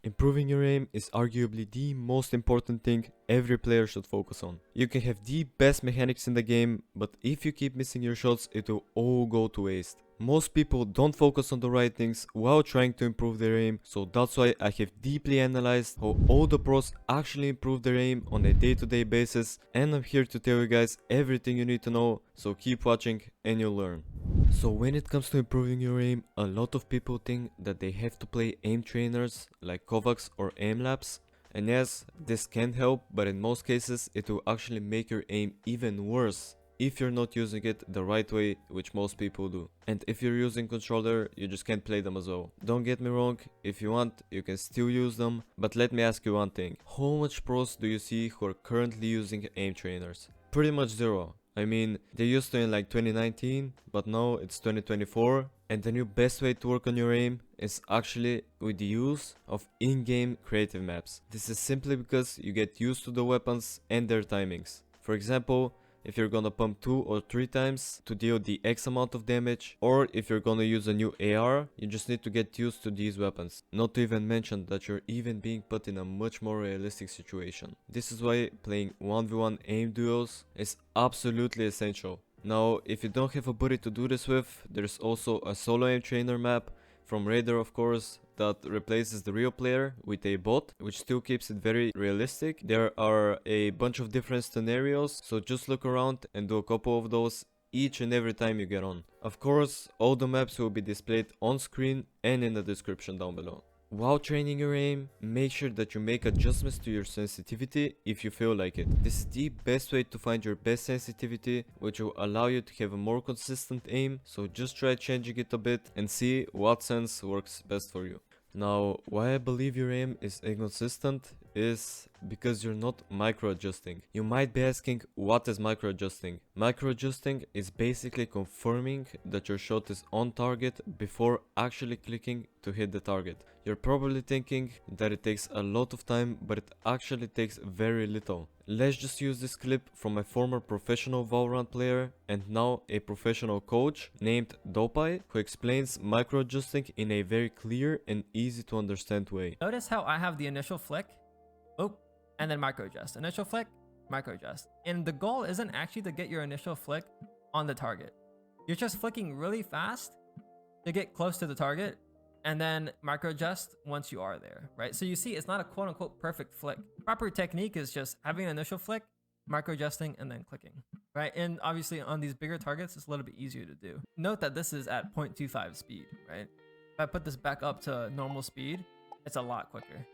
Improving your aim is arguably the most important thing every player should focus on. You can have the best mechanics in the game, but if you keep missing your shots, it will all go to waste. Most people don't focus on the right things while trying to improve their aim, so that's why I have deeply analyzed how all the pros actually improve their aim on a day-to-day basis, and I'm here to tell you guys everything you need to know, so keep watching and you'll learn. So when it comes to improving your aim, a lot of people think that they have to play aim trainers like Kovacs or aim labs. And yes, this can help, but in most cases it will actually make your aim even worse if you're not using it the right way, which most people do. And if you're using controller, you just can't play them as well. Don't get me wrong, if you want, you can still use them, but let me ask you one thing. How much pros do you see who are currently using aim trainers? Pretty much zero. I mean, they used to in like 2019, but now it's 2024, and the new best way to work on your aim is actually with the use of in-game creative maps. This is simply because you get used to the weapons and their timings. For example, if you're gonna pump 2 or 3 times to deal the X amount of damage, or if you're gonna use a new AR, you just need to get used to these weapons. Not to even mention that you're even being put in a much more realistic situation. This is why playing 1v1 AIM duels is absolutely essential. Now, if you don't have a buddy to do this with, there's also a solo aim trainer map from Raider, of course, that replaces the real player with a bot, which still keeps it very realistic. There are a bunch of different scenarios, so just look around and do a couple of those each and every time you get on. Of course, all the maps will be displayed on screen and in the description down below. While training your aim, make sure that you make adjustments to your sensitivity if you feel like it. This is the best way to find your best sensitivity, which will allow you to have a more consistent aim, so just try changing it a bit and see what sense works best for you. Now, why I believe your aim is inconsistent is because you're not micro adjusting. You might be asking, what is micro adjusting? Micro adjusting is basically confirming that your shot is on target before actually clicking to hit the target. You're probably thinking that it takes a lot of time, but it actually takes very little. Let's just use this clip from a former professional Valorant player and now a professional coach named Dopai, who explains micro adjusting in a very clear and easy to understand way. Notice how I have the initial flick, oh, and then micro adjust. Initial flick, micro adjust. And the goal isn't actually to get your initial flick on the target. You're just flicking really fast to get close to the target and then micro adjust once you are there, right? So you see, it's not a quote unquote perfect flick. Proper technique is just having an initial flick, micro adjusting, and then clicking, right? And obviously on these bigger targets, it's a little bit easier to do. Note that this is at 0.25 speed, right? If I put this back up to normal speed, it's a lot quicker.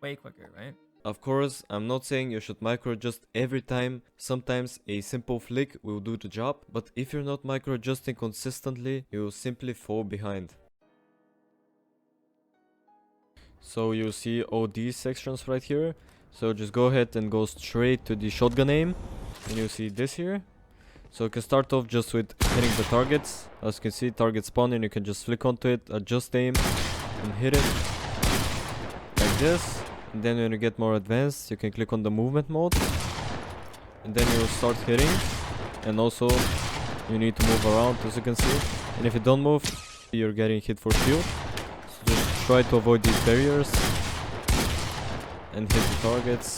Way quicker, right? Of course, I'm not saying you should micro adjust every time. Sometimes a simple flick will do the job, but if you're not micro adjusting consistently, you will simply fall behind. So you see all these sections right here. So just go ahead and go straight to the shotgun aim. And you see this here. So you can start off just with hitting the targets. As you can see, target spawn, and you can just flick onto it, adjust aim, and hit it. Like this. And then when you get more advanced, you can click on the movement mode. And then you will start hitting. And also, you need to move around, as you can see. And if you don't move, you're getting hit for shield. So just try to avoid these barriers. And hit the targets.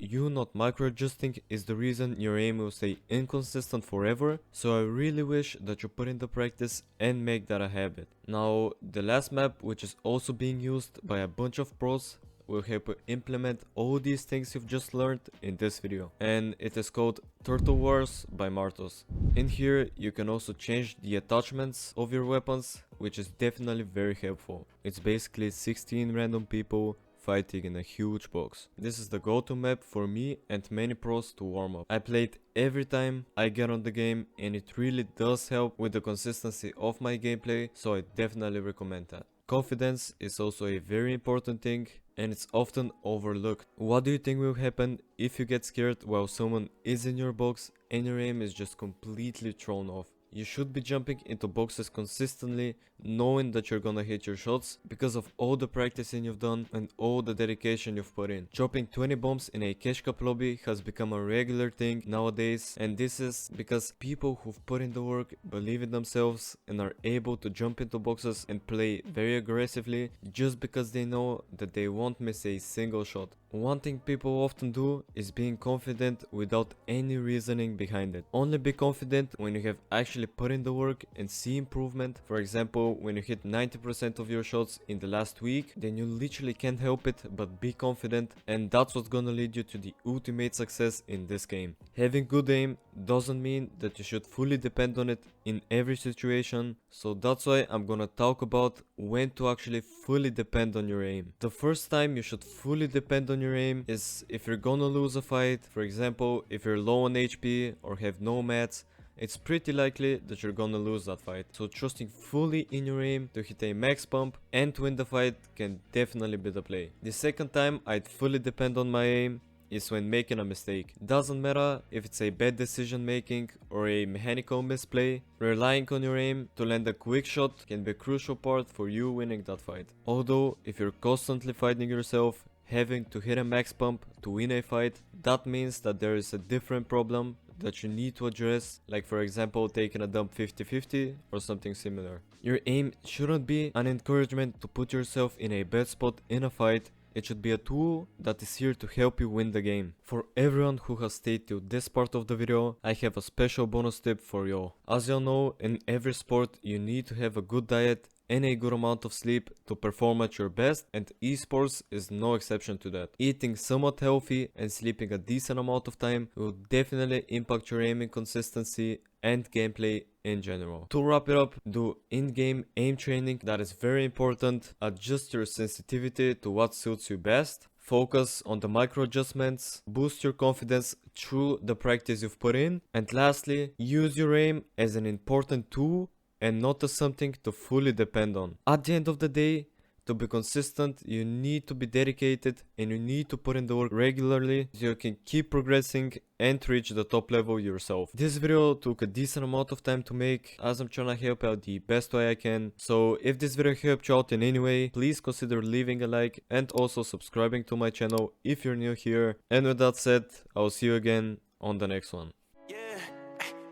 You not micro adjusting is the reason your aim will stay inconsistent forever, so I really wish that you put in the practice and make that a habit. Now, the last map, which is also being used by a bunch of pros, will help you implement all these things you've just learned in this video, and it is called Turtlewars by Martozz. In here you can also change the attachments of your weapons, which is definitely very helpful. It's basically 16 random people fighting in a huge box. This is the go-to map for me and many pros to warm up. I play it every time I get on the game, and it really does help with the consistency of my gameplay, so I definitely recommend that. Confidence is also a very important thing, and it's often overlooked. What do you think will happen if you get scared while someone is in your box and your aim is just completely thrown off? You should be jumping into boxes consistently, knowing that you're gonna hit your shots because of all the practicing you've done and all the dedication you've put in. Dropping 20 bombs in a cash cup lobby has become a regular thing nowadays, and this is because people who've put in the work believe in themselves and are able to jump into boxes and play very aggressively just because they know that they won't miss a single shot. One thing people often do is being confident without any reasoning behind it. Only be confident when you have actually put in the work and see improvement. For example, when you hit 90% of your shots in the last week, then you literally can't help it but be confident, and that's what's gonna lead you to the ultimate success in this game. Having good aim doesn't mean that you should fully depend on it in every situation, so that's why I'm gonna talk about when to actually fully depend on your aim. The first time you should fully depend on your aim is if you're gonna lose a fight. For example, if you're low on HP or have no mats, it's pretty likely that you're gonna lose that fight. So trusting fully in your aim to hit a max pump and to win the fight can definitely be the play. The second time I'd fully depend on my aim is when making a mistake. Doesn't matter if it's a bad decision making or a mechanical misplay, relying on your aim to land a quick shot can be a crucial part for you winning that fight. Although if you're constantly fighting yourself, having to hit a max pump to win a fight, that means that there is a different problem that you need to address, like for example taking a dump 50-50 or something similar. Your aim shouldn't be an encouragement to put yourself in a bad spot in a fight. It should be a tool that is here to help you win the game. For everyone who has stayed till this part of the video, I have a special bonus tip for y'all. As y'all know, in every sport you need to have a good diet and a good amount of sleep to perform at your best, and esports is no exception to that. Eating somewhat healthy and sleeping a decent amount of time will definitely impact your aiming consistency and gameplay in general. To wrap it up, do in-game aim training, that is very important. Adjust your sensitivity to what suits you best. Focus on the micro adjustments, boost your confidence through the practice you've put in, and lastly, use your aim as an important tool and not as something to fully depend on. At the end of the day, to be consistent, you need to be dedicated and you need to put in the work regularly so you can keep progressing and reach the top level yourself. This video took a decent amount of time to make as I'm trying to help out the best way I can. So if this video helped you out in any way, please consider leaving a like and also subscribing to my channel if you're new here. And with that said, I'll see you again on the next one. Yeah,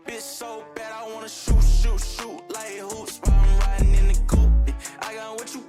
bitch so bad I wanna shoot like hoops while I'm riding in the coupe. I got what you